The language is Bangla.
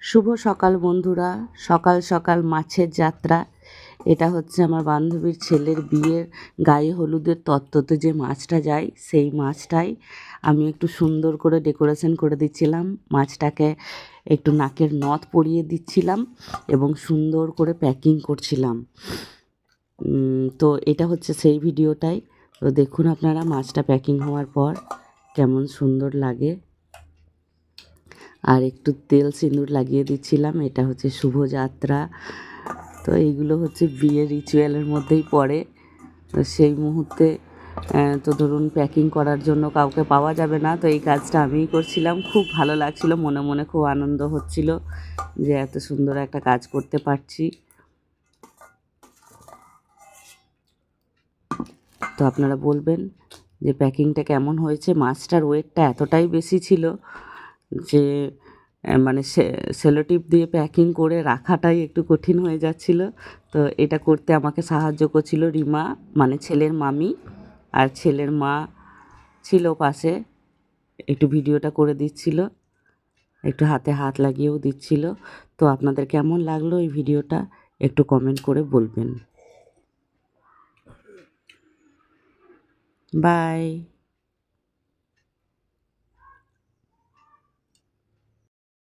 শুভ সকাল বন্ধুরা। সকাল সকাল মাছের যাত্রা। এটা হচ্ছে আমার বান্ধবীর ছেলের বিয়ের গায়ে হলুদের তত্ত্বতে যে মাছটা যায়, সেই মাছটাই আমি একটু সুন্দর করে ডেকোরেশন করে দিচ্ছিলাম। মাছটাকে একটু নাকের নথ পরিয়ে দিচ্ছিলাম এবং সুন্দর করে প্যাকিং করছিলাম। তো এটা হচ্ছে সেই ভিডিওটাই। তো দেখুন আপনারা মাছটা প্যাকিং হওয়ার পর কেমন সুন্দর লাগে। আর একটু তেল সিঁদুর লাগিয়ে দিচ্ছিলাম। এটা হচ্ছে শুভযাত্রা। তো এইগুলো হচ্ছে বিয়ের রিচুয়ালের মধ্যেই পড়ে। তো সেই মুহূর্তে তো ধরুন প্যাকিং করার জন্য কাউকে পাওয়া যাবে না, তো এই কাজটা আমিই করছিলাম। খুব ভালো লাগছিল, মনে মনে খুব আনন্দ হচ্ছিল যে এত সুন্দর একটা কাজ করতে পারছি। তো আপনারা বলবেন যে প্যাকিংটা কেমন হয়েছে। মাছটার ওয়েটটা এতটাই বেশি ছিল যে মানে সেলোটিপ দিয়ে প্যাকিং করে রাখাটাই একটু কঠিন হয়ে যাচ্ছিল। তো এটা করতে আমাকে সাহায্য করছিল রিমা, মানে ছেলের মামি, আর ছেলের মা ছিল পাশে, একটু ভিডিওটা করে দিচ্ছিল, একটু হাতে হাত লাগিয়েও দিচ্ছিল। তো আপনাদের কেমন লাগলো এই ভিডিওটা একটু কমেন্ট করে বলবেন। বাই।